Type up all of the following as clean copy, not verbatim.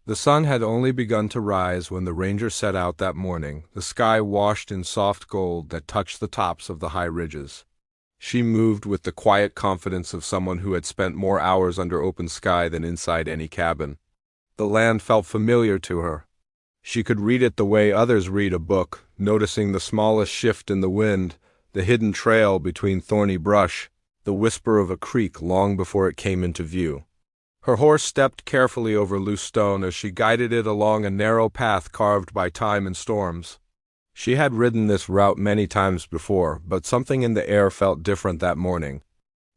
The sun had only begun to rise when the ranger set out that morning, the sky washed in soft gold that touched the tops of the high ridges. She moved with the quiet confidence of someone who had spent more hours under open sky than inside any cabin. The land felt familiar to her. She could read it the way others read a book, noticing the smallest shift in the wind, the hidden trail between thorny brush, the whisper of a creek long before it came into view. Her horse stepped carefully over loose stone as she guided it along a narrow path carved by time and storms. She had ridden this route many times before, but something in the air felt different that morning.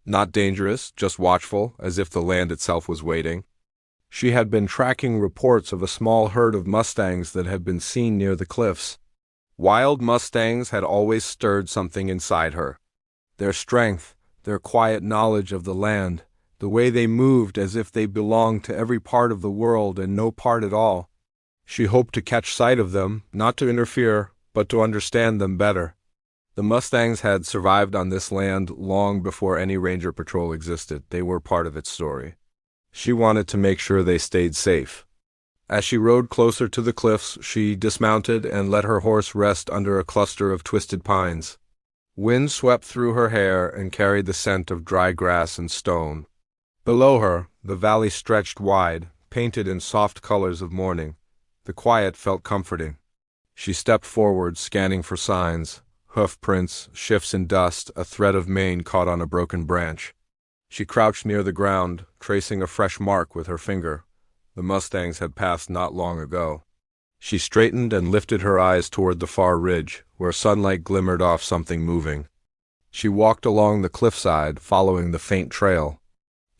Not dangerous, just watchful, as if the land itself was waiting. She had been tracking reports of a small herd of mustangs that had been seen near the cliffs. Wild mustangs had always stirred something inside her. Their strength, their quiet knowledge of the land, the way they moved as if they belonged to every part of the world and no part at all. She hoped to catch sight of them, not to interfere, but to understand them better. The mustangs had survived on this land long before any ranger patrol existed. They were part of its story. She wanted to make sure they stayed safe. As she rode closer to the cliffs, she dismounted and let her horse rest under a cluster of twisted pines. Wind swept through her hair and carried the scent of dry grass and stone. Below her, the valley stretched wide, painted in soft colors of morning. The quiet felt comforting. She stepped forward, scanning for signs, hoof prints, shifts in dust, a thread of mane caught on a broken branch. She crouched near the ground, tracing a fresh mark with her finger. The mustangs had passed not long ago. She straightened and lifted her eyes toward the far ridge, where sunlight glimmered off something moving. She walked along the cliffside, following the faint trail.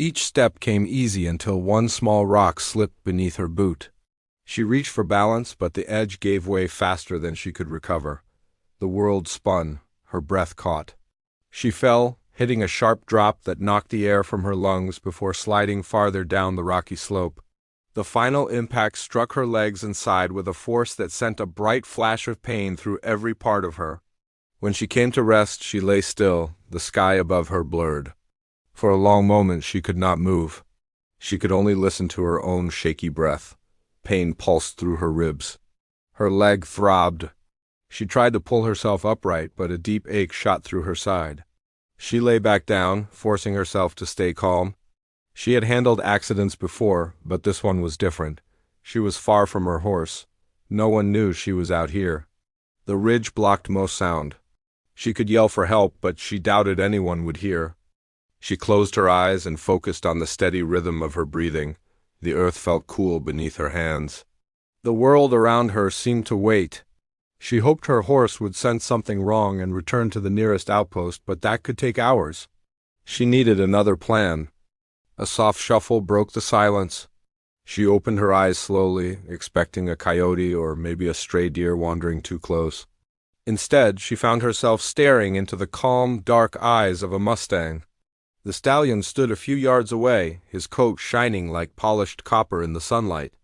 Each step came easy until one small rock slipped beneath her boot. She reached for balance, but the edge gave way faster than she could recover. The world spun, her breath caught. She fell, hitting a sharp drop that knocked the air from her lungs before sliding farther down the rocky slope. The final impact struck her legs and side with a force that sent a bright flash of pain through every part of her. When she came to rest, she lay still, the sky above her blurred. For a long moment she could not move. She could only listen to her own shaky breath. Pain pulsed through her ribs. Her leg throbbed. She tried to pull herself upright, but a deep ache shot through her side. She lay back down, forcing herself to stay calm. She had handled accidents before, but this one was different. She was far from her horse. No one knew she was out here. The ridge blocked most sound. She could yell for help, but she doubted anyone would hear. She closed her eyes and focused on the steady rhythm of her breathing. The earth felt cool beneath her hands. The world around her seemed to wait. She hoped her horse would sense something wrong and return to the nearest outpost, but that could take hours. She needed another plan. A soft shuffle broke the silence. She opened her eyes slowly, expecting a coyote or maybe a stray deer wandering too close. Instead, she found herself staring into the calm, dark eyes of a mustang. The stallion stood a few yards away, his coat shining like polished copper in the sunlight.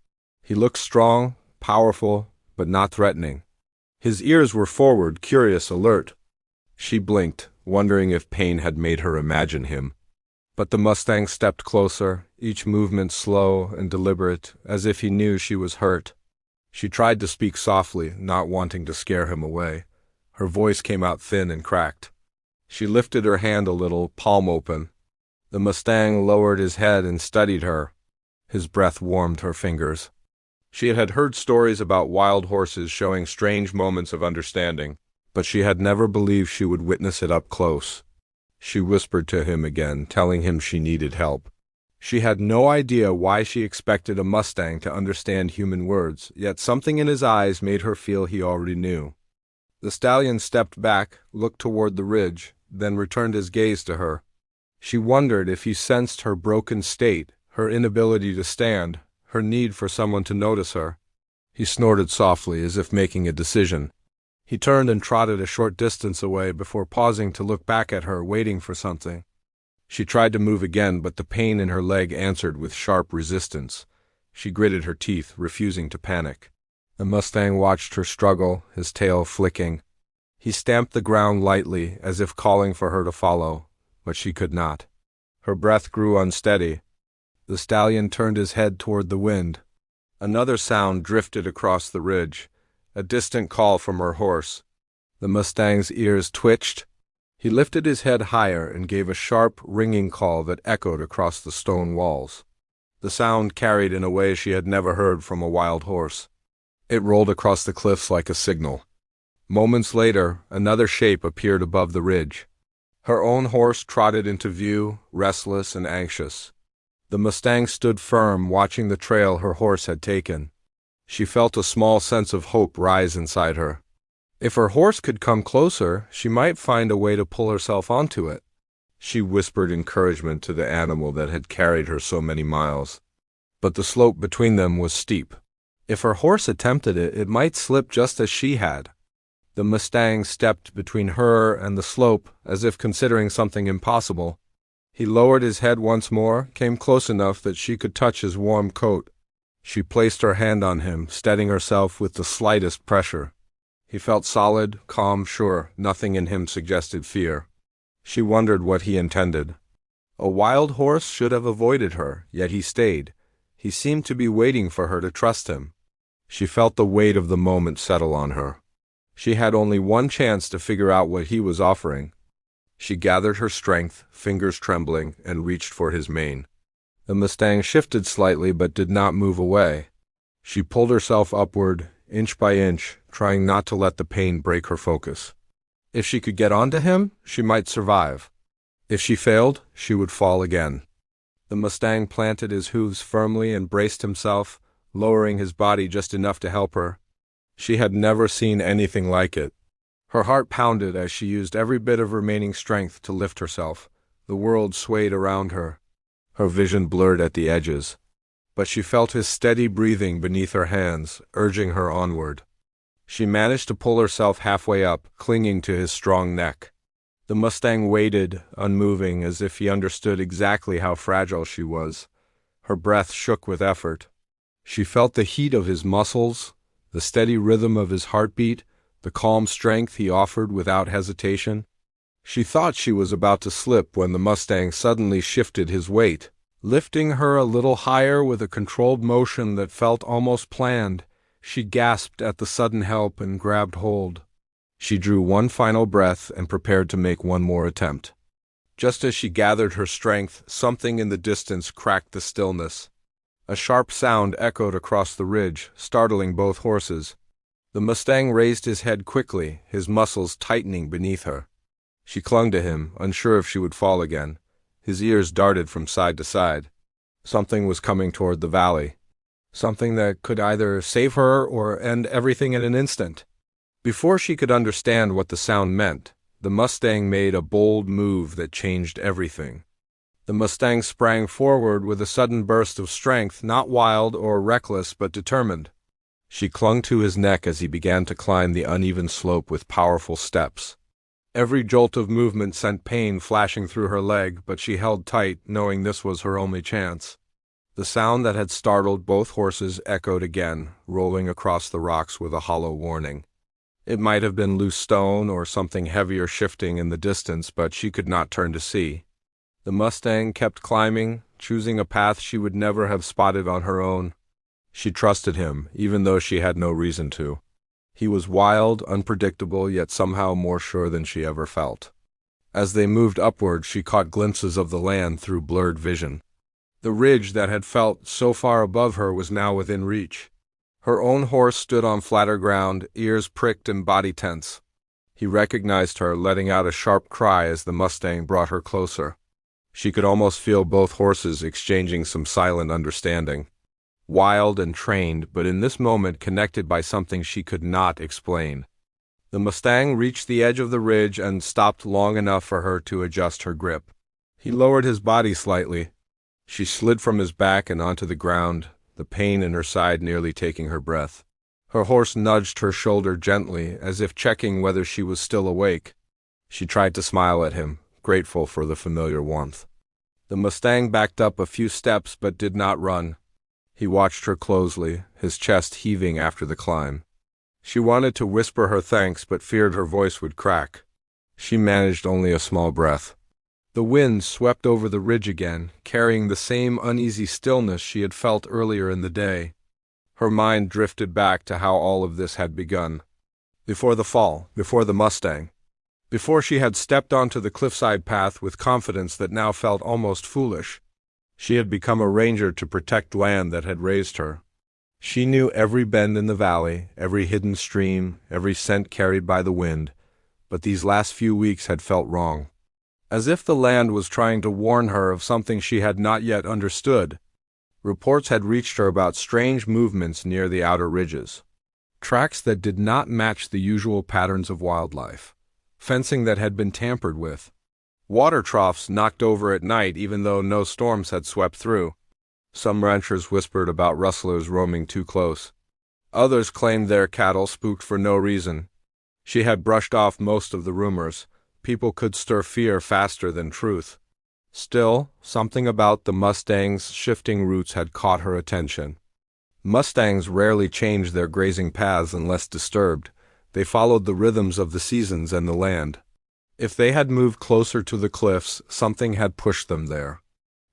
He looked strong, powerful, but not threatening. His ears were forward, curious, alert. She blinked, wondering if pain had made her imagine him. But the mustang stepped closer, each movement slow and deliberate, as if he knew she was hurt. She tried to speak softly, not wanting to scare him away. Her voice came out thin and cracked. She lifted her hand a little, palm open. The mustang lowered his head and studied her. His breath warmed her fingers. She had heard stories about wild horses showing strange moments of understanding, but she had never believed she would witness it up close. She whispered to him again, telling him she needed help. She had no idea why she expected a mustang to understand human words, yet something in his eyes made her feel he already knew. The stallion stepped back, looked toward the ridge, then returned his gaze to her. She wondered if he sensed her broken state, her inability to stand, her need for someone to notice her. He snorted softly, as if making a decision. He turned and trotted a short distance away before pausing to look back at her, waiting for something. She tried to move again, but the pain in her leg answered with sharp resistance. She gritted her teeth, refusing to panic. The mustang watched her struggle, his tail flicking. He stamped the ground lightly, as if calling for her to follow, but she could not. Her breath grew unsteady. The stallion turned his head toward the wind. Another sound drifted across the ridge, a distant call from her horse. The mustang's ears twitched. He lifted his head higher and gave a sharp, ringing call that echoed across the stone walls. The sound carried in a way she had never heard from a wild horse. It rolled across the cliffs like a signal. Moments later, another shape appeared above the ridge. Her own horse trotted into view, restless and anxious. The mustang stood firm, watching the trail her horse had taken. She felt a small sense of hope rise inside her. If her horse could come closer, she might find a way to pull herself onto it. She whispered encouragement to the animal that had carried her so many miles. But the slope between them was steep. If her horse attempted it, it might slip just as she had. The mustang stepped between her and the slope, as if considering something impossible. He lowered his head once more, came close enough that she could touch his warm coat. She placed her hand on him, steadying herself with the slightest pressure. He felt solid, calm, sure. Nothing in him suggested fear. She wondered what he intended. A wild horse should have avoided her, yet he stayed. He seemed to be waiting for her to trust him. She felt the weight of the moment settle on her. She had only one chance to figure out what he was offering. She gathered her strength, fingers trembling, and reached for his mane. The mustang shifted slightly but did not move away. She pulled herself upward, inch by inch, trying not to let the pain break her focus. If she could get onto him, she might survive. If she failed, she would fall again. The mustang planted his hooves firmly and braced himself, lowering his body just enough to help her. She had never seen anything like it. Her heart pounded as she used every bit of remaining strength to lift herself. The world swayed around her. Her vision blurred at the edges. But she felt his steady breathing beneath her hands, urging her onward. She managed to pull herself halfway up, clinging to his strong neck. The mustang waited, unmoving, as if he understood exactly how fragile she was. Her breath shook with effort. She felt the heat of his muscles, the steady rhythm of his heartbeat, the calm strength he offered without hesitation. She thought she was about to slip when the mustang suddenly shifted his weight, lifting her a little higher with a controlled motion that felt almost planned. She gasped at the sudden help and grabbed hold. She drew one final breath and prepared to make one more attempt. Just as she gathered her strength, something in the distance cracked the stillness. A sharp sound echoed across the ridge, startling both horses. The mustang raised his head quickly, his muscles tightening beneath her. She clung to him, unsure if she would fall again. His ears darted from side to side. Something was coming toward the valley. Something that could either save her or end everything in an instant. Before she could understand what the sound meant, the mustang made a bold move that changed everything. The mustang sprang forward with a sudden burst of strength, not wild or reckless but determined. She clung to his neck as he began to climb the uneven slope with powerful steps. Every jolt of movement sent pain flashing through her leg, but she held tight, knowing this was her only chance. The sound that had startled both horses echoed again, rolling across the rocks with a hollow warning. It might have been loose stone or something heavier shifting in the distance, but she could not turn to see. The mustang kept climbing, choosing a path she would never have spotted on her own. She trusted him, even though she had no reason to. He was wild, unpredictable, yet somehow more sure than she ever felt. As they moved upward, she caught glimpses of the land through blurred vision. The ridge that had felt so far above her was now within reach. Her own horse stood on flatter ground, ears pricked and body tense. He recognized her, letting out a sharp cry as the mustang brought her closer. She could almost feel both horses exchanging some silent understanding. Wild and trained, but in this moment connected by something she could not explain. The mustang reached the edge of the ridge and stopped long enough for her to adjust her grip. He lowered his body slightly. She slid from his back and onto the ground, the pain in her side nearly taking her breath. Her horse nudged her shoulder gently, as if checking whether she was still awake. She tried to smile at him, grateful for the familiar warmth. The mustang backed up a few steps but did not run. He watched her closely, his chest heaving after the climb. She wanted to whisper her thanks but feared her voice would crack. She managed only a small breath. The wind swept over the ridge again, carrying the same uneasy stillness she had felt earlier in the day. Her mind drifted back to how all of this had begun. Before the fall, before the Mustang. Before she had stepped onto the cliffside path with confidence that now felt almost foolish. She had become a ranger to protect land that had raised her. She knew every bend in the valley, every hidden stream, every scent carried by the wind, but these last few weeks had felt wrong. As if the land was trying to warn her of something she had not yet understood. Reports had reached her about strange movements near the outer ridges. Tracks that did not match the usual patterns of wildlife. Fencing that had been tampered with. Water troughs knocked over at night even though no storms had swept through. Some ranchers whispered about rustlers roaming too close. Others claimed their cattle spooked for no reason. She had brushed off most of the rumors. People could stir fear faster than truth. Still, something about the Mustang's shifting routes had caught her attention. Mustangs rarely changed their grazing paths unless disturbed. They followed the rhythms of the seasons and the land. If they had moved closer to the cliffs, something had pushed them there.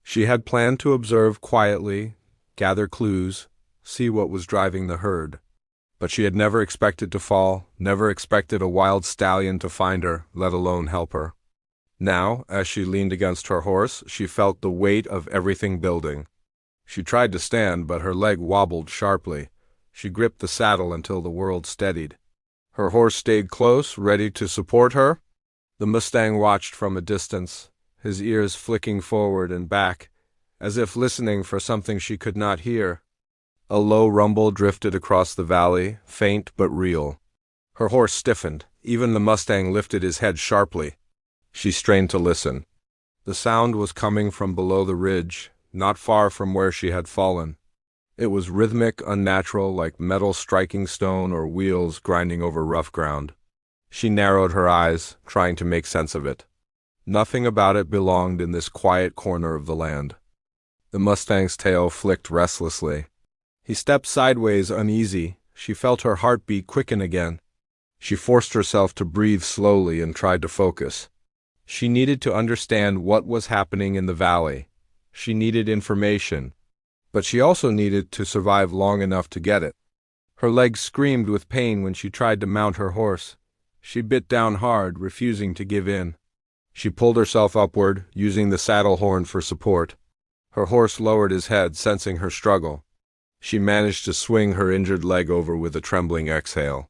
She had planned to observe quietly, gather clues, see what was driving the herd. But she had never expected to fall, never expected a wild stallion to find her, let alone help her. Now, as she leaned against her horse, she felt the weight of everything building. She tried to stand, but her leg wobbled sharply. She gripped the saddle until the world steadied. Her horse stayed close, ready to support her. The Mustang watched from a distance, his ears flicking forward and back, as if listening for something she could not hear. A low rumble drifted across the valley, faint but real. Her horse stiffened. Even the Mustang lifted his head sharply. She strained to listen. The sound was coming from below the ridge, not far from where she had fallen. It was rhythmic, unnatural, like metal striking stone or wheels grinding over rough ground. She narrowed her eyes, trying to make sense of it. Nothing about it belonged in this quiet corner of the land. The Mustang's tail flicked restlessly. He stepped sideways, uneasy. She felt her heartbeat quicken again. She forced herself to breathe slowly and tried to focus. She needed to understand what was happening in the valley. She needed information, but she also needed to survive long enough to get it. Her legs screamed with pain when she tried to mount her horse. She bit down hard, refusing to give in. She pulled herself upward, using the saddle horn for support. Her horse lowered his head, sensing her struggle. She managed to swing her injured leg over with a trembling exhale.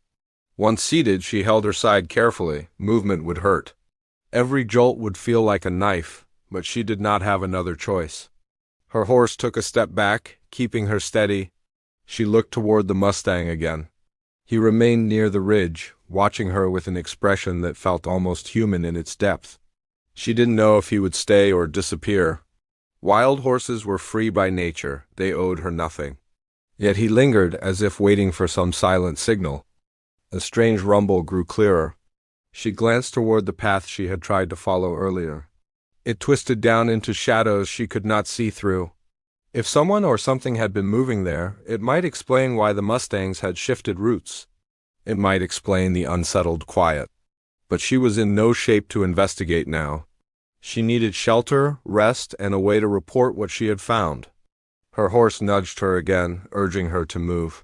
Once seated, she held her side carefully. Movement would hurt. Every jolt would feel like a knife, but she did not have another choice. Her horse took a step back, keeping her steady. She looked toward the Mustang again. He remained near the ridge, watching her with an expression that felt almost human in its depth. She didn't know if he would stay or disappear. Wild horses were free by nature. They owed her nothing. Yet he lingered as if waiting for some silent signal. A strange rumble grew clearer. She glanced toward the path she had tried to follow earlier. It twisted down into shadows she could not see through. If someone or something had been moving there, it might explain why the Mustangs had shifted routes. It might explain the unsettled quiet. But she was in no shape to investigate now. She needed shelter, rest, and a way to report what she had found. Her horse nudged her again, urging her to move.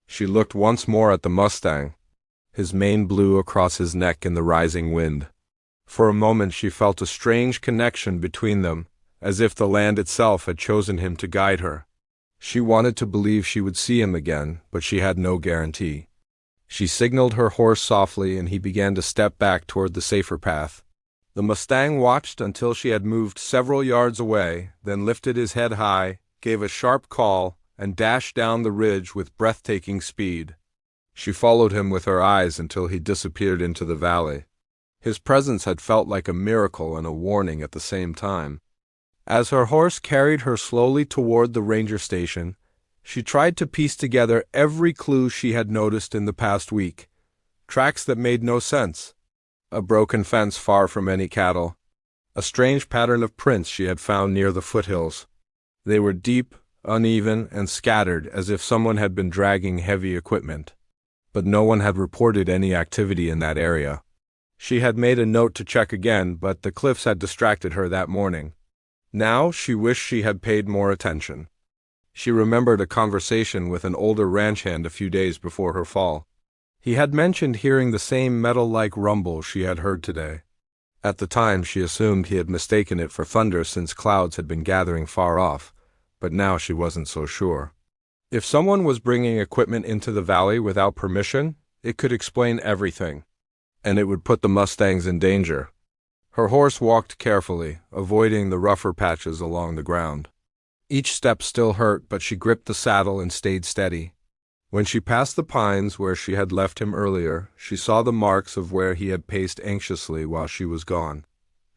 She looked once more at the Mustang. His mane blew across his neck in the rising wind. For a moment she felt a strange connection between them, as if the land itself had chosen him to guide her. She wanted to believe she would see him again, but she had no guarantee. She signaled her horse softly, and he began to step back toward the safer path. The Mustang watched until she had moved several yards away, then lifted his head high, gave a sharp call, and dashed down the ridge with breathtaking speed. She followed him with her eyes until he disappeared into the valley. His presence had felt like a miracle and a warning at the same time. As her horse carried her slowly toward the ranger station, she tried to piece together every clue she had noticed in the past week. Tracks that made no sense. A broken fence far from any cattle. A strange pattern of prints she had found near the foothills. They were deep, uneven, and scattered as if someone had been dragging heavy equipment. But no one had reported any activity in that area. She had made a note to check again, but the cliffs had distracted her that morning. Now she wished she had paid more attention. She remembered a conversation with an older ranch hand a few days before her fall. He had mentioned hearing the same metal-like rumble she had heard today. At the time, she assumed he had mistaken it for thunder since clouds had been gathering far off, but now she wasn't so sure. If someone was bringing equipment into the valley without permission, it could explain everything, and it would put the Mustangs in danger. Her horse walked carefully, avoiding the rougher patches along the ground. Each step still hurt, but she gripped the saddle and stayed steady. When she passed the pines where she had left him earlier, she saw the marks of where he had paced anxiously while she was gone.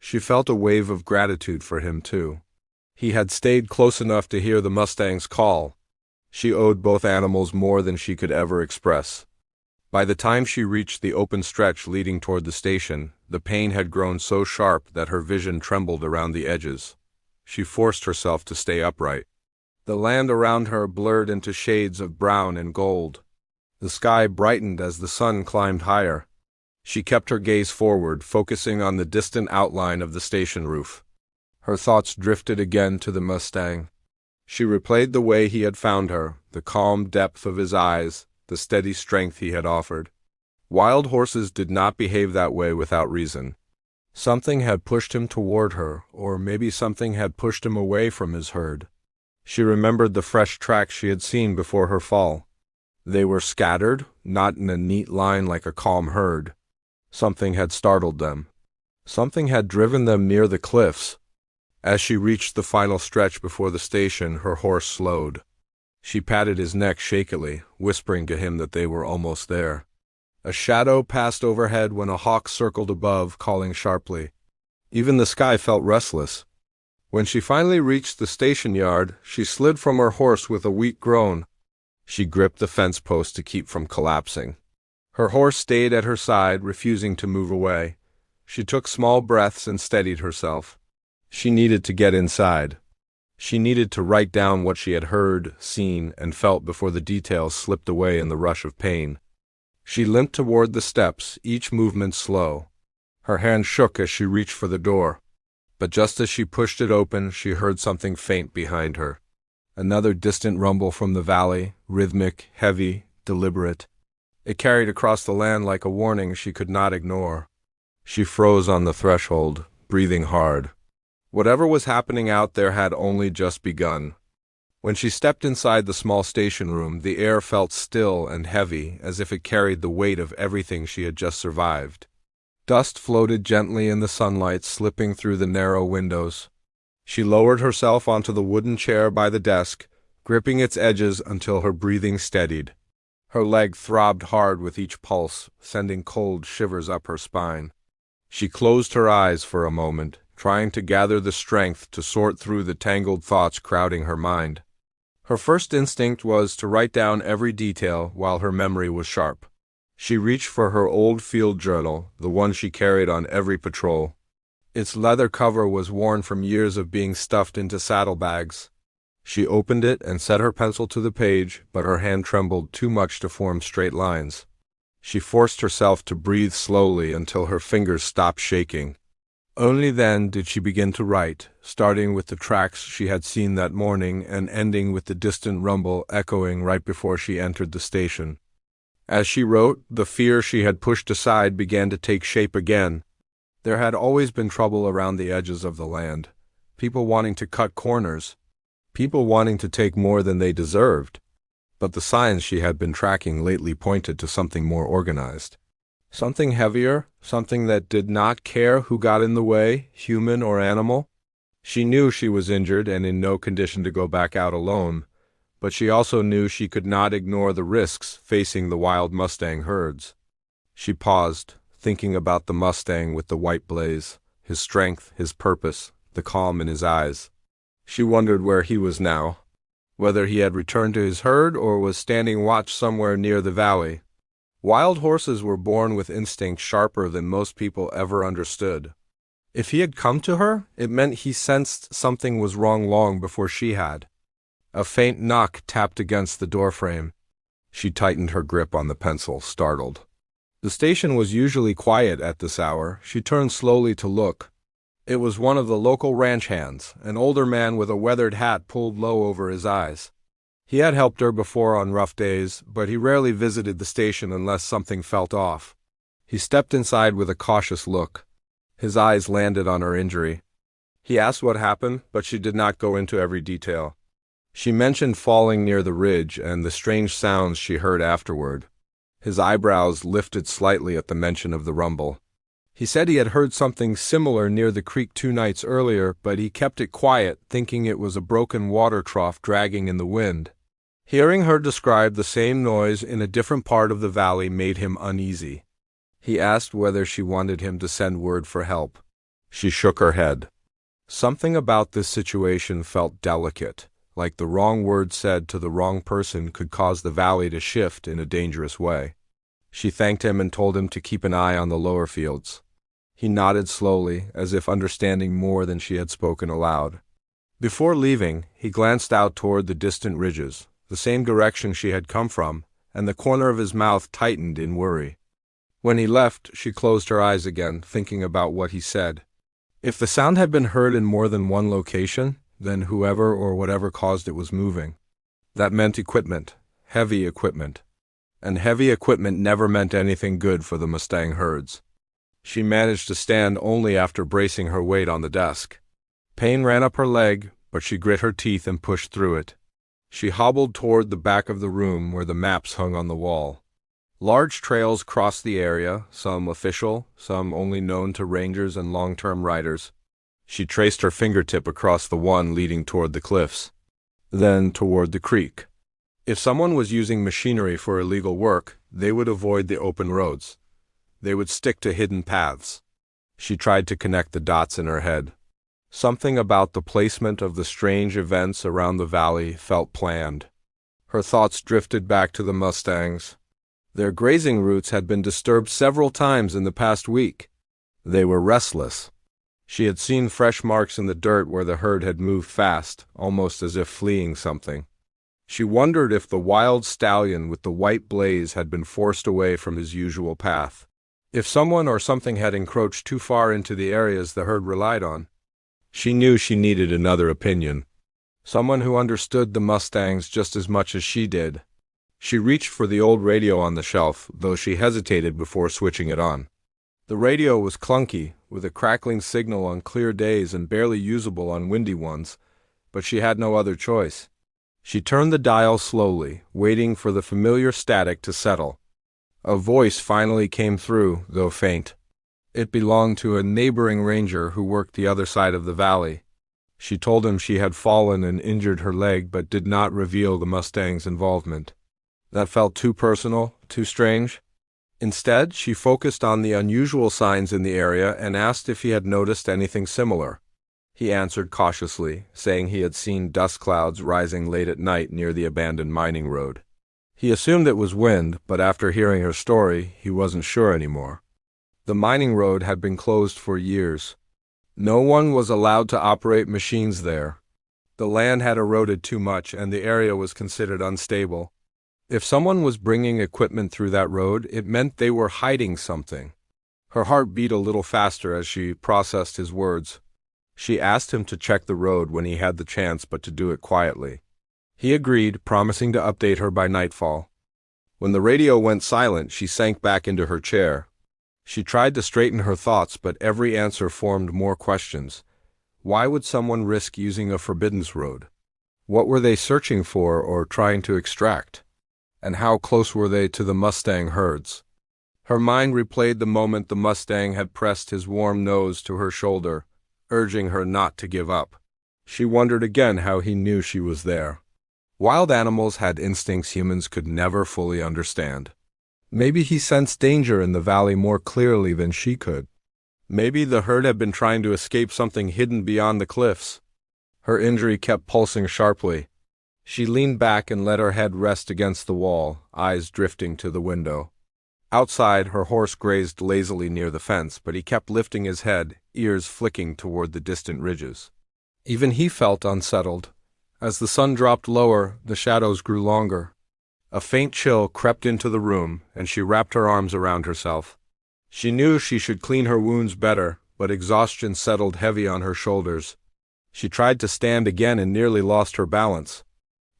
She felt a wave of gratitude for him, too. He had stayed close enough to hear the Mustang's call. She owed both animals more than she could ever express. By the time she reached the open stretch leading toward the station, the pain had grown so sharp that her vision trembled around the edges. She forced herself to stay upright. The land around her blurred into shades of brown and gold. The sky brightened as the sun climbed higher. She kept her gaze forward, focusing on the distant outline of the station roof. Her thoughts drifted again to the Mustang. She replayed the way he had found her, the calm depth of his eyes, the steady strength he had offered. Wild horses did not behave that way without reason. Something had pushed him toward her, or maybe something had pushed him away from his herd. She remembered the fresh tracks she had seen before her fall. They were scattered, not in a neat line like a calm herd. Something had startled them. Something had driven them near the cliffs. As she reached the final stretch before the station, her horse slowed. She patted his neck shakily, whispering to him that they were almost there. A shadow passed overhead when a hawk circled above, calling sharply. Even the sky felt restless. When she finally reached the station yard, she slid from her horse with a weak groan. She gripped the fence post to keep from collapsing. Her horse stayed at her side, refusing to move away. She took small breaths and steadied herself. She needed to get inside. She needed to write down what she had heard, seen, and felt before the details slipped away in the rush of pain. She limped toward the steps, each movement slow. Her hand shook as she reached for the door. But just as she pushed it open, she heard something faint behind her. Another distant rumble from the valley, rhythmic, heavy, deliberate. It carried across the land like a warning she could not ignore. She froze on the threshold, breathing hard. Whatever was happening out there had only just begun. When she stepped inside the small station room, the air felt still and heavy, as if it carried the weight of everything she had just survived. Dust floated gently in the sunlight, slipping through the narrow windows. She lowered herself onto the wooden chair by the desk, gripping its edges until her breathing steadied. Her leg throbbed hard with each pulse, sending cold shivers up her spine. She closed her eyes for a moment, trying to gather the strength to sort through the tangled thoughts crowding her mind. Her first instinct was to write down every detail while her memory was sharp. She reached for her old field journal, the one she carried on every patrol. Its leather cover was worn from years of being stuffed into saddlebags. She opened it and set her pencil to the page, but her hand trembled too much to form straight lines. She forced herself to breathe slowly until her fingers stopped shaking. Only then did she begin to write, starting with the tracks she had seen that morning and ending with the distant rumble echoing right before she entered the station. As she wrote, the fear she had pushed aside began to take shape again. There had always been trouble around the edges of the land. People wanting to cut corners. People wanting to take more than they deserved. But the signs she had been tracking lately pointed to something more organized. Something heavier, something that did not care who got in the way, human or animal. She knew she was injured and in no condition to go back out alone, but she also knew she could not ignore the risks facing the wild Mustang herds. She paused, thinking about the Mustang with the white blaze, his strength, his purpose, the calm in his eyes. She wondered where he was now, whether he had returned to his herd or was standing watch somewhere near the valley. Wild horses were born with instincts sharper than most people ever understood. If he had come to her, it meant he sensed something was wrong long before she had. A faint knock tapped against the doorframe. She tightened her grip on the pencil, startled. The station was usually quiet at this hour. She turned slowly to look. It was one of the local ranch hands, an older man with a weathered hat pulled low over his eyes. He had helped her before on rough days, but he rarely visited the station unless something felt off. He stepped inside with a cautious look. His eyes landed on her injury. He asked what happened, but she did not go into every detail. She mentioned falling near the ridge and the strange sounds she heard afterward. His eyebrows lifted slightly at the mention of the rumble. He said he had heard something similar near the creek 2 nights earlier, but he kept it quiet, thinking it was a broken water trough dragging in the wind. Hearing her describe the same noise in a different part of the valley made him uneasy. He asked whether she wanted him to send word for help. She shook her head. Something about this situation felt delicate, like the wrong word said to the wrong person could cause the valley to shift in a dangerous way. She thanked him and told him to keep an eye on the lower fields. He nodded slowly, as if understanding more than she had spoken aloud. Before leaving, he glanced out toward the distant ridges, the same direction she had come from, and the corner of his mouth tightened in worry. When he left, she closed her eyes again, thinking about what he said. If the sound had been heard in more than one location, then whoever or whatever caused it was moving. That meant equipment, heavy equipment. And heavy equipment never meant anything good for the mustang herds. She managed to stand only after bracing her weight on the desk. Pain ran up her leg, but she grit her teeth and pushed through it. She hobbled toward the back of the room where the maps hung on the wall. Large trails crossed the area, some official, some only known to rangers and long-term riders. She traced her fingertip across the one leading toward the cliffs, then toward the creek. If someone was using machinery for illegal work, they would avoid the open roads. They would stick to hidden paths. She tried to connect the dots in her head. Something about the placement of the strange events around the valley felt planned. Her thoughts drifted back to the mustangs. Their grazing routes had been disturbed several times in the past week. They were restless. She had seen fresh marks in the dirt where the herd had moved fast, almost as if fleeing something. She wondered if the wild stallion with the white blaze had been forced away from his usual path. If someone or something had encroached too far into the areas the herd relied on. She knew she needed another opinion. Someone who understood the mustangs just as much as she did. She reached for the old radio on the shelf, though she hesitated before switching it on. The radio was clunky, with a crackling signal on clear days and barely usable on windy ones, but she had no other choice. She turned the dial slowly, waiting for the familiar static to settle. A voice finally came through, though faint. It belonged to a neighboring ranger who worked the other side of the valley. She told him she had fallen and injured her leg but did not reveal the Mustang's involvement. That felt too personal, too strange. Instead, she focused on the unusual signs in the area and asked if he had noticed anything similar. He answered cautiously, saying he had seen dust clouds rising late at night near the abandoned mining road. He assumed it was wind, but after hearing her story, he wasn't sure anymore. The mining road had been closed for years. No one was allowed to operate machines there. The land had eroded too much, and the area was considered unstable. If someone was bringing equipment through that road, it meant they were hiding something. Her heart beat a little faster as she processed his words. She asked him to check the road when he had the chance, but to do it quietly. He agreed, promising to update her by nightfall. When the radio went silent, she sank back into her chair. She tried to straighten her thoughts, but every answer formed more questions. Why would someone risk using a forbidden road? What were they searching for or trying to extract? And how close were they to the Mustang herds? Her mind replayed the moment the Mustang had pressed his warm nose to her shoulder, urging her not to give up. She wondered again how he knew she was there. Wild animals had instincts humans could never fully understand. Maybe he sensed danger in the valley more clearly than she could. Maybe the herd had been trying to escape something hidden beyond the cliffs. Her injury kept pulsing sharply. She leaned back and let her head rest against the wall, eyes drifting to the window. Outside, her horse grazed lazily near the fence, but he kept lifting his head, ears flicking toward the distant ridges. Even he felt unsettled. As the sun dropped lower, the shadows grew longer. A faint chill crept into the room, and she wrapped her arms around herself. She knew she should clean her wounds better, but exhaustion settled heavy on her shoulders. She tried to stand again and nearly lost her balance.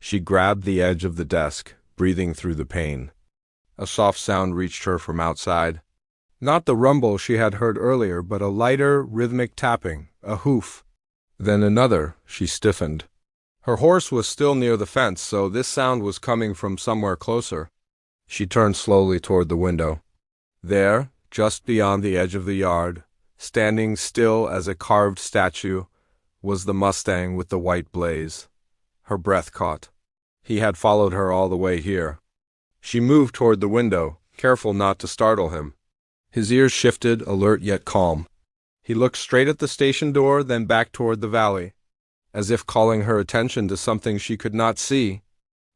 She grabbed the edge of the desk, breathing through the pain. A soft sound reached her from outside. Not the rumble she had heard earlier, but a lighter, rhythmic tapping, a hoof. Then another. She stiffened. Her horse was still near the fence, so this sound was coming from somewhere closer. She turned slowly toward the window. There, just beyond the edge of the yard, standing still as a carved statue, was the mustang with the white blaze. Her breath caught. He had followed her all the way here. She moved toward the window, careful not to startle him. His ears shifted, alert yet calm. He looked straight at the station door, then back toward the valley, as if calling her attention to something she could not see.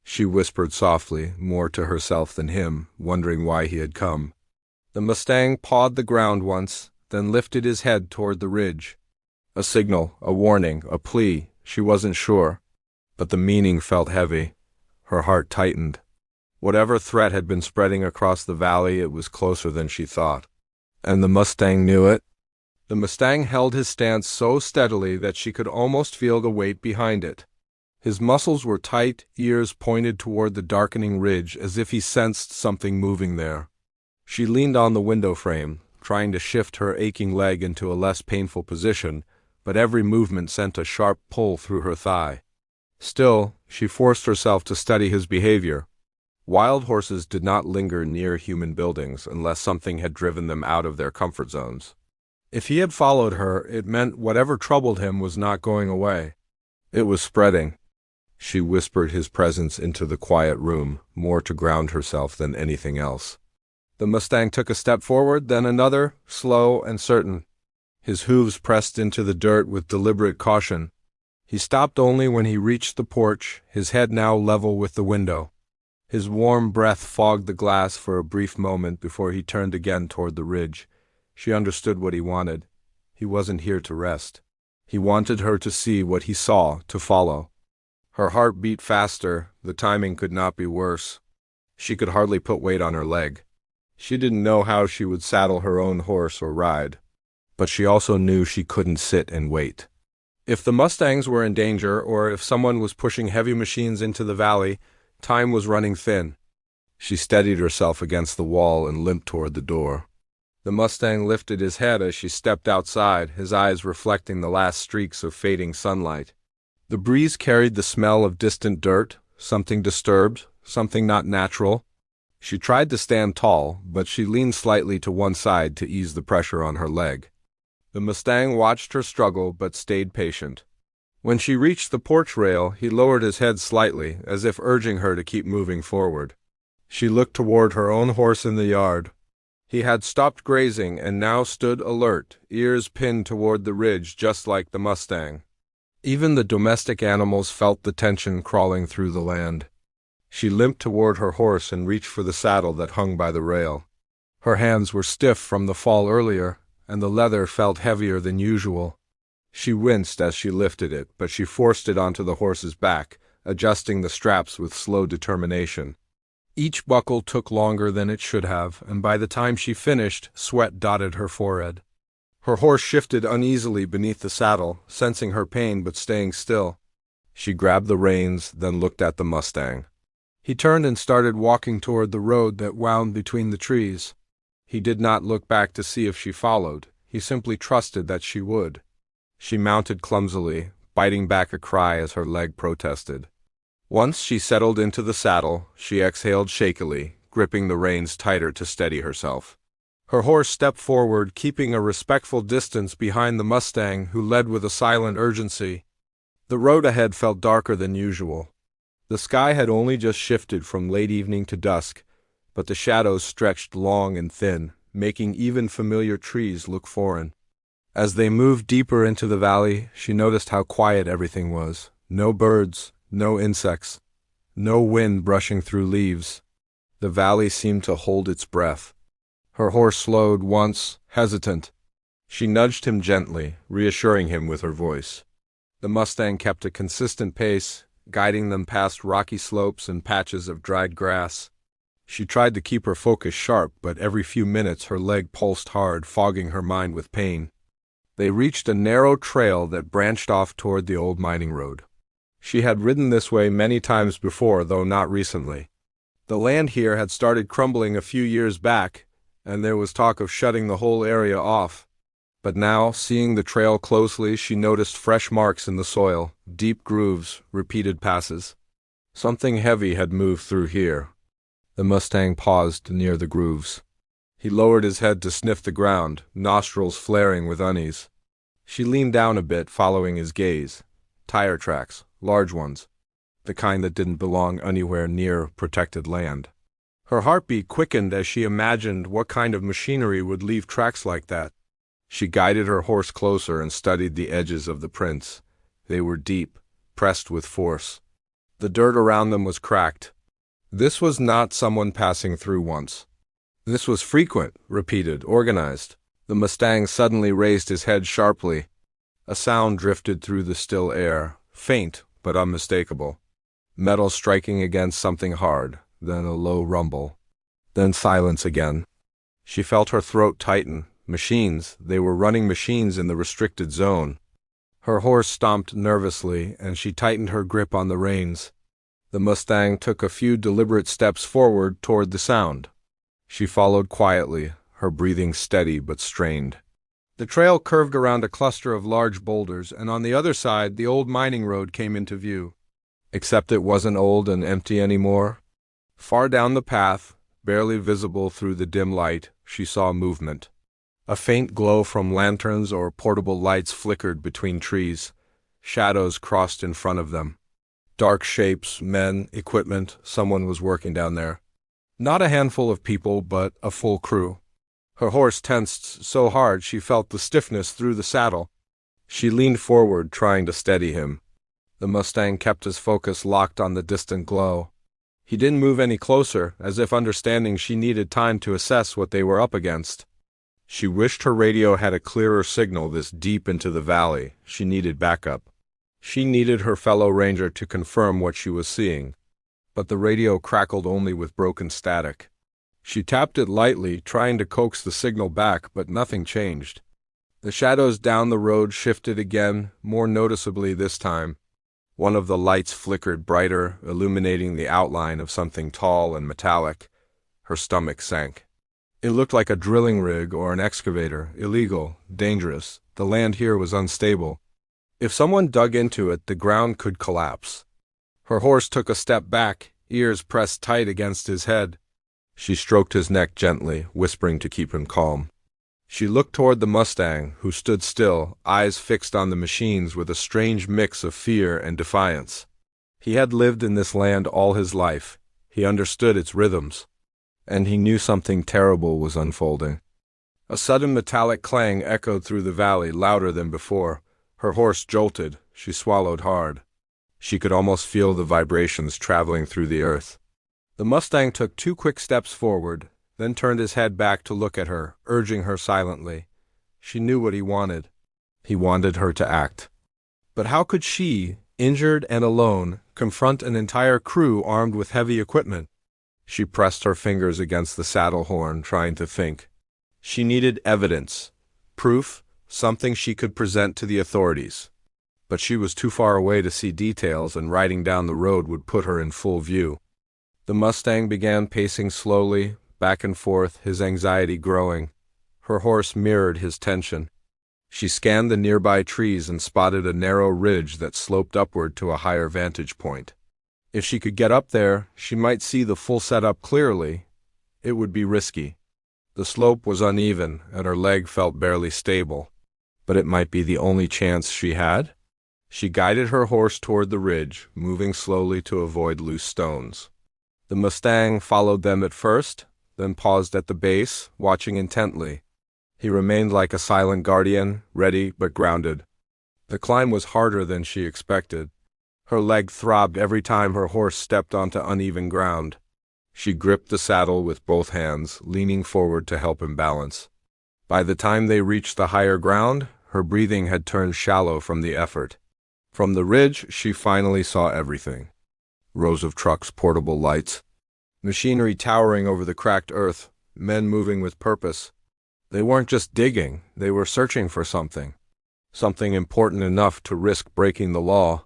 She whispered softly, more to herself than him, wondering why he had come. The mustang pawed the ground once, then lifted his head toward the ridge. A signal, a warning, a plea, she wasn't sure. But the meaning felt heavy. Her heart tightened. Whatever threat had been spreading across the valley, it was closer than she thought. And the mustang knew it. The mustang held his stance so steadily that she could almost feel the weight behind it. His muscles were tight, ears pointed toward the darkening ridge as if he sensed something moving there. She leaned on the window frame, trying to shift her aching leg into a less painful position, but every movement sent a sharp pull through her thigh. Still, she forced herself to study his behavior. Wild horses did not linger near human buildings unless something had driven them out of their comfort zones. If he had followed her, it meant whatever troubled him was not going away. It was spreading. She whispered his presence into the quiet room, more to ground herself than anything else. The mustang took a step forward, then another, slow and certain. His hooves pressed into the dirt with deliberate caution. He stopped only when he reached the porch, his head now level with the window. His warm breath fogged the glass for a brief moment before he turned again toward the ridge. She understood what he wanted. He wasn't here to rest. He wanted her to see what he saw, to follow. Her heart beat faster. The timing could not be worse. She could hardly put weight on her leg. She didn't know how she would saddle her own horse or ride. But she also knew she couldn't sit and wait. If the mustangs were in danger, or if someone was pushing heavy machines into the valley, time was running thin. She steadied herself against the wall and limped toward the door. The mustang lifted his head as she stepped outside, his eyes reflecting the last streaks of fading sunlight. The breeze carried the smell of distant dirt, something disturbed, something not natural. She tried to stand tall, but she leaned slightly to one side to ease the pressure on her leg. The mustang watched her struggle but stayed patient. When she reached the porch rail, he lowered his head slightly, as if urging her to keep moving forward. She looked toward her own horse in the yard. He had stopped grazing and now stood alert, ears pinned toward the ridge just like the mustang. Even the domestic animals felt the tension crawling through the land. She limped toward her horse and reached for the saddle that hung by the rail. Her hands were stiff from the fall earlier, and the leather felt heavier than usual. She winced as she lifted it, but she forced it onto the horse's back, adjusting the straps with slow determination. Each buckle took longer than it should have, and by the time she finished, sweat dotted her forehead. Her horse shifted uneasily beneath the saddle, sensing her pain but staying still. She grabbed the reins, then looked at the mustang. He turned and started walking toward the road that wound between the trees. He did not look back to see if she followed. He simply trusted that she would. She mounted clumsily, biting back a cry as her leg protested. Once she settled into the saddle, she exhaled shakily, gripping the reins tighter to steady herself. Her horse stepped forward, keeping a respectful distance behind the mustang, who led with a silent urgency. The road ahead felt darker than usual. The sky had only just shifted from late evening to dusk, but the shadows stretched long and thin, making even familiar trees look foreign. As they moved deeper into the valley, she noticed how quiet everything was. No birds, no insects, no wind brushing through leaves. The valley seemed to hold its breath. Her horse slowed once, hesitant. She nudged him gently, reassuring him with her voice. The mustang kept a consistent pace, guiding them past rocky slopes and patches of dried grass. She tried to keep her focus sharp, but every few minutes her leg pulsed hard, fogging her mind with pain. They reached a narrow trail that branched off toward the old mining road. She had ridden this way many times before, though not recently. The land here had started crumbling a few years back, and there was talk of shutting the whole area off. But now, seeing the trail closely, she noticed fresh marks in the soil, deep grooves, repeated passes. Something heavy had moved through here. The Mustang paused near the grooves. He lowered his head to sniff the ground, nostrils flaring with unease. She leaned down a bit, following his gaze. Tire tracks, large ones, the kind that didn't belong anywhere near protected land. Her heartbeat quickened as she imagined what kind of machinery would leave tracks like that. She guided her horse closer and studied the edges of the prints. They were deep, pressed with force. The dirt around them was cracked. This was not someone passing through once. This was frequent, repeated, organized. The Mustang suddenly raised his head sharply. A sound drifted through the still air, faint but unmistakable. Metal striking against something hard, then a low rumble. Then silence again. She felt her throat tighten. Machines, they were running machines in the restricted zone. Her horse stomped nervously, and she tightened her grip on the reins. The Mustang took a few deliberate steps forward toward the sound. She followed quietly, her breathing steady but strained. The trail curved around a cluster of large boulders, and on the other side the old mining road came into view. Except it wasn't old and empty anymore. Far down the path, barely visible through the dim light, she saw movement. A faint glow from lanterns or portable lights flickered between trees. Shadows crossed in front of them. Dark shapes, men, equipment, someone was working down there. Not a handful of people, but a full crew. Her horse tensed so hard she felt the stiffness through the saddle. She leaned forward, trying to steady him. The Mustang kept his focus locked on the distant glow. He didn't move any closer, as if understanding she needed time to assess what they were up against. She wished her radio had a clearer signal this deep into the valley. She needed backup. She needed her fellow ranger to confirm what she was seeing. But the radio crackled only with broken static. She tapped it lightly, trying to coax the signal back, but nothing changed. The shadows down the road shifted again, more noticeably this time. One of the lights flickered brighter, illuminating the outline of something tall and metallic. Her stomach sank. It looked like a drilling rig or an excavator, illegal, dangerous. The land here was unstable. If someone dug into it, the ground could collapse. Her horse took a step back, ears pressed tight against his head. She stroked his neck gently, whispering to keep him calm. She looked toward the Mustang, who stood still, eyes fixed on the machines with a strange mix of fear and defiance. He had lived in this land all his life. He understood its rhythms. And he knew something terrible was unfolding. A sudden metallic clang echoed through the valley, louder than before. Her horse jolted. She swallowed hard. She could almost feel the vibrations traveling through the earth. The Mustang took 2 quick steps forward, then turned his head back to look at her, urging her silently. She knew what he wanted. He wanted her to act. But how could she, injured and alone, confront an entire crew armed with heavy equipment? She pressed her fingers against the saddle horn, trying to think. She needed evidence, proof, something she could present to the authorities. But she was too far away to see details, and riding down the road would put her in full view. The Mustang began pacing slowly, back and forth, his anxiety growing. Her horse mirrored his tension. She scanned the nearby trees and spotted a narrow ridge that sloped upward to a higher vantage point. If she could get up there, she might see the full setup clearly. It would be risky. The slope was uneven, and her leg felt barely stable. But it might be the only chance she had? She guided her horse toward the ridge, moving slowly to avoid loose stones. The Mustang followed them at first, then paused at the base, watching intently. He remained like a silent guardian, ready but grounded. The climb was harder than she expected. Her leg throbbed every time her horse stepped onto uneven ground. She gripped the saddle with both hands, leaning forward to help him balance. By the time they reached the higher ground, her breathing had turned shallow from the effort. From the ridge, she finally saw everything. Rows of trucks, portable lights, machinery towering over the cracked earth, men moving with purpose. They weren't just digging, they were searching for something. Something important enough to risk breaking the law.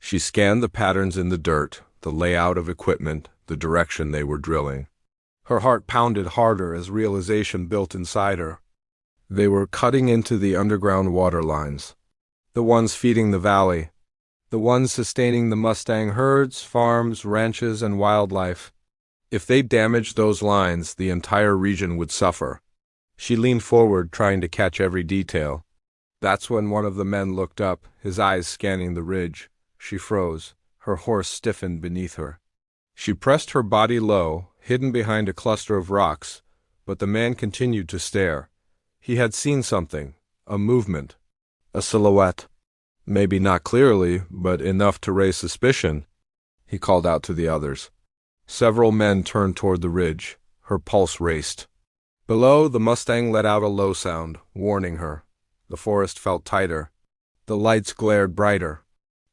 She scanned the patterns in the dirt, the layout of equipment, the direction they were drilling. Her heart pounded harder as realization built inside her. They were cutting into the underground water lines. The ones feeding the valley. The ones sustaining the mustang herds, farms, ranches, and wildlife. If they damaged those lines, the entire region would suffer. She leaned forward, trying to catch every detail. That's when one of the men looked up, his eyes scanning the ridge. She froze. Her horse stiffened beneath her. She pressed her body low, hidden behind a cluster of rocks, but the man continued to stare. He had seen something, a movement, a silhouette. Maybe not clearly, but enough to raise suspicion. He called out to the others. Several men turned toward the ridge. Her pulse raced. Below, the mustang let out a low sound, warning her. The forest felt tighter. The lights glared brighter.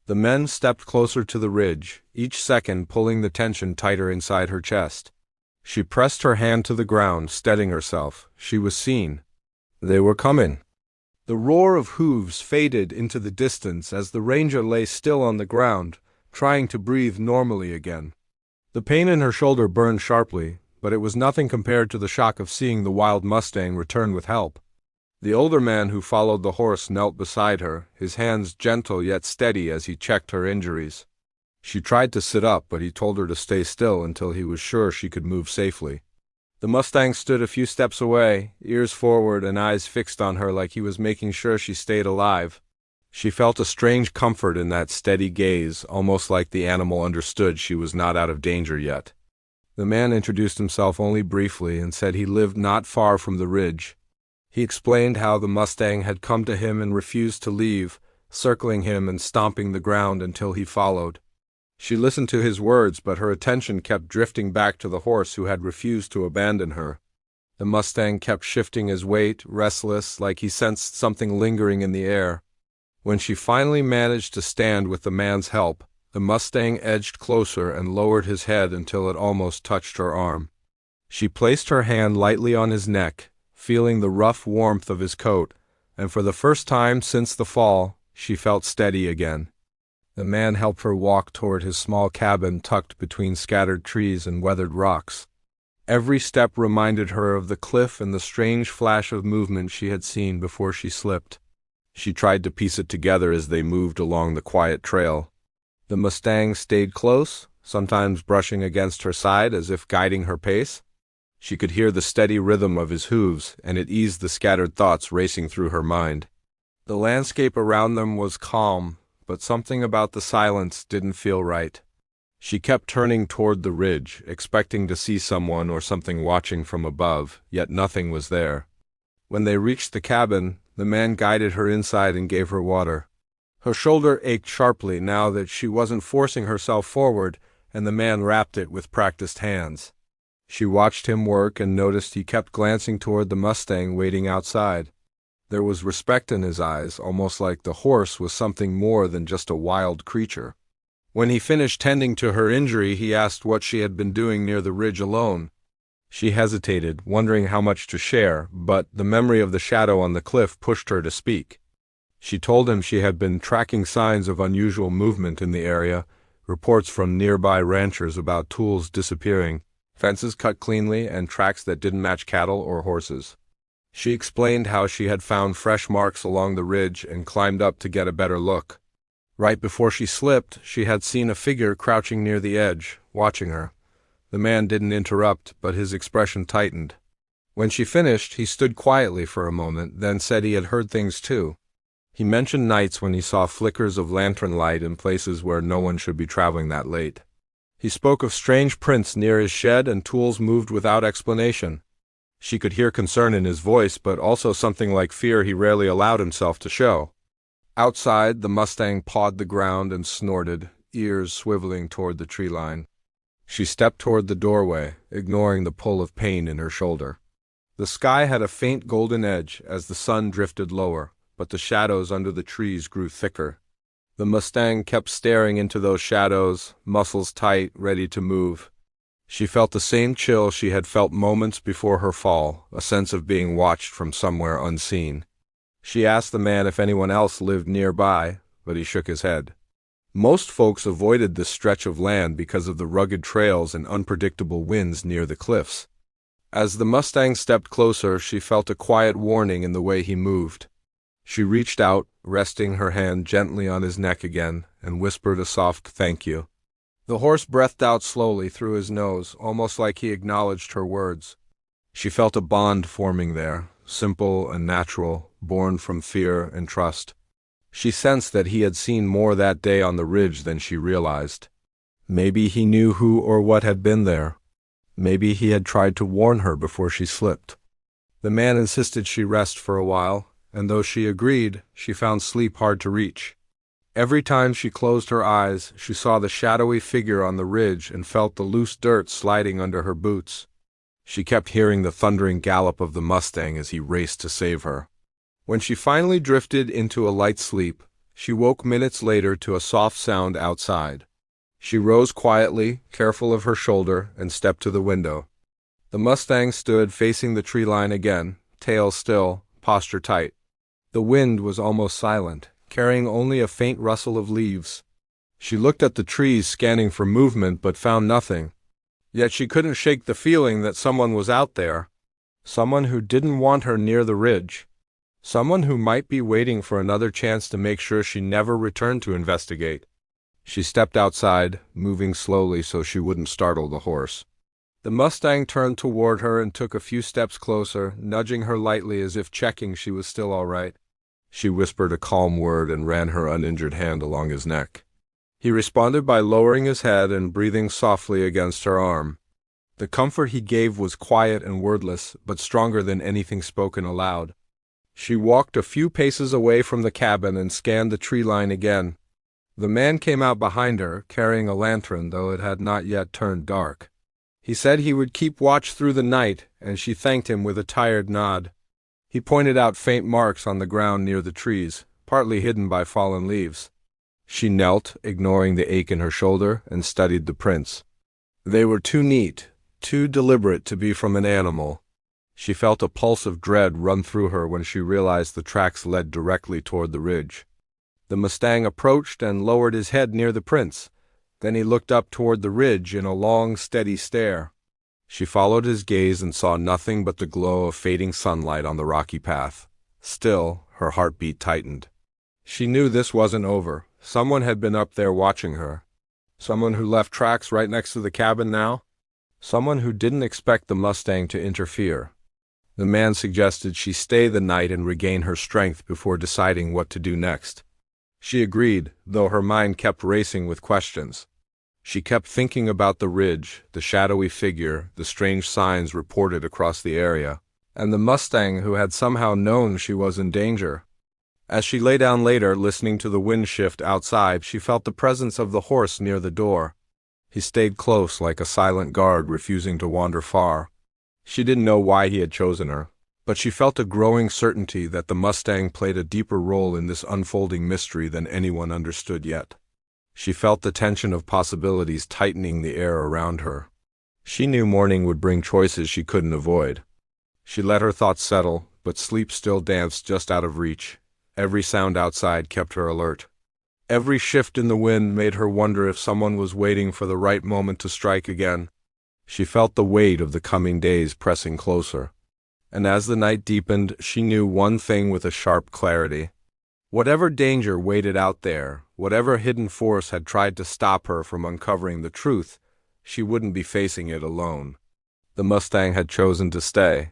The men stepped closer to the ridge, each second pulling the tension tighter inside her chest. She pressed her hand to the ground, steadying herself. She was seen. They were coming. The roar of hooves faded into the distance as the ranger lay still on the ground, trying to breathe normally again. The pain in her shoulder burned sharply, but it was nothing compared to the shock of seeing the wild mustang return with help. The older man who followed the horse knelt beside her, his hands gentle yet steady as he checked her injuries. She tried to sit up, but he told her to stay still until he was sure she could move safely. The mustang stood a few steps away, ears forward and eyes fixed on her like he was making sure she stayed alive. She felt a strange comfort in that steady gaze, almost like the animal understood she was not out of danger yet. The man introduced himself only briefly and said he lived not far from the ridge. He explained how the mustang had come to him and refused to leave, circling him and stomping the ground until he followed. She listened to his words, but her attention kept drifting back to the horse who had refused to abandon her. The mustang kept shifting his weight, restless, like he sensed something lingering in the air. When she finally managed to stand with the man's help, the mustang edged closer and lowered his head until it almost touched her arm. She placed her hand lightly on his neck, feeling the rough warmth of his coat, and for the first time since the fall, she felt steady again. The man helped her walk toward his small cabin tucked between scattered trees and weathered rocks. Every step reminded her of the cliff and the strange flash of movement she had seen before she slipped. She tried to piece it together as they moved along the quiet trail. The mustang stayed close, sometimes brushing against her side as if guiding her pace. She could hear the steady rhythm of his hooves, and it eased the scattered thoughts racing through her mind. The landscape around them was calm, but something about the silence didn't feel right. She kept turning toward the ridge, expecting to see someone or something watching from above, yet nothing was there. When they reached the cabin, the man guided her inside and gave her water. Her shoulder ached sharply now that she wasn't forcing herself forward, and the man wrapped it with practiced hands. She watched him work and noticed he kept glancing toward the mustang waiting outside. There was respect in his eyes, almost like the horse was something more than just a wild creature. When he finished tending to her injury, he asked what she had been doing near the ridge alone. She hesitated, wondering how much to share, but the memory of the shadow on the cliff pushed her to speak. She told him she had been tracking signs of unusual movement in the area, reports from nearby ranchers about tools disappearing, fences cut cleanly, and tracks that didn't match cattle or horses. She explained how she had found fresh marks along the ridge and climbed up to get a better look. Right before she slipped, she had seen a figure crouching near the edge, watching her. The man didn't interrupt, but his expression tightened. When she finished, he stood quietly for a moment, then said he had heard things too. He mentioned nights when he saw flickers of lantern light in places where no one should be traveling that late. He spoke of strange prints near his shed and tools moved without explanation. She could hear concern in his voice, but also something like fear he rarely allowed himself to show. Outside, the mustang pawed the ground and snorted, ears swiveling toward the tree line. She stepped toward the doorway, ignoring the pull of pain in her shoulder. The sky had a faint golden edge as the sun drifted lower, but the shadows under the trees grew thicker. The mustang kept staring into those shadows, muscles tight, ready to move. She felt the same chill she had felt moments before her fall, a sense of being watched from somewhere unseen. She asked the man if anyone else lived nearby, but he shook his head. Most folks avoided this stretch of land because of the rugged trails and unpredictable winds near the cliffs. As the Mustang stepped closer, she felt a quiet warning in the way he moved. She reached out, resting her hand gently on his neck again, and whispered a soft thank you. The horse breathed out slowly through his nose, almost like he acknowledged her words. She felt a bond forming there, simple and natural, born from fear and trust. She sensed that he had seen more that day on the ridge than she realized. Maybe he knew who or what had been there. Maybe he had tried to warn her before she slipped. The man insisted she rest for a while, and though she agreed, she found sleep hard to reach. Every time she closed her eyes, she saw the shadowy figure on the ridge and felt the loose dirt sliding under her boots. She kept hearing the thundering gallop of the Mustang as he raced to save her. When she finally drifted into a light sleep, she woke minutes later to a soft sound outside. She rose quietly, careful of her shoulder, and stepped to the window. The Mustang stood facing the tree line again, tail still, posture tight. The wind was almost silent, carrying only a faint rustle of leaves. She looked at the trees, scanning for movement, but found nothing. Yet she couldn't shake the feeling that someone was out there. Someone who didn't want her near the ridge. Someone who might be waiting for another chance to make sure she never returned to investigate. She stepped outside, moving slowly so she wouldn't startle the horse. The Mustang turned toward her and took a few steps closer, nudging her lightly as if checking she was still all right. She whispered a calm word and ran her uninjured hand along his neck. He responded by lowering his head and breathing softly against her arm. The comfort he gave was quiet and wordless, but stronger than anything spoken aloud. She walked a few paces away from the cabin and scanned the tree line again. The man came out behind her, carrying a lantern, though it had not yet turned dark. He said he would keep watch through the night, and she thanked him with a tired nod. He pointed out faint marks on the ground near the trees, partly hidden by fallen leaves. She knelt, ignoring the ache in her shoulder, and studied the prints. They were too neat, too deliberate to be from an animal. She felt a pulse of dread run through her when she realized the tracks led directly toward the ridge. The Mustang approached and lowered his head near the prints. Then he looked up toward the ridge in a long, steady stare. She followed his gaze and saw nothing but the glow of fading sunlight on the rocky path. Still, her heartbeat tightened. She knew this wasn't over. Someone had been up there watching her. Someone who left tracks right next to the cabin now. Someone who didn't expect the Mustang to interfere. The man suggested she stay the night and regain her strength before deciding what to do next. She agreed, though her mind kept racing with questions. She kept thinking about the ridge, the shadowy figure, the strange signs reported across the area, and the Mustang who had somehow known she was in danger. As she lay down later, listening to the wind shift outside, she felt the presence of the horse near the door. He stayed close like a silent guard, refusing to wander far. She didn't know why he had chosen her, but she felt a growing certainty that the Mustang played a deeper role in this unfolding mystery than anyone understood yet. She felt the tension of possibilities tightening the air around her. She knew morning would bring choices she couldn't avoid. She let her thoughts settle, but sleep still danced just out of reach. Every sound outside kept her alert. Every shift in the wind made her wonder if someone was waiting for the right moment to strike again. She felt the weight of the coming days pressing closer. And as the night deepened, she knew one thing with a sharp clarity. Whatever danger waited out there, whatever hidden force had tried to stop her from uncovering the truth, she wouldn't be facing it alone. The Mustang had chosen to stay,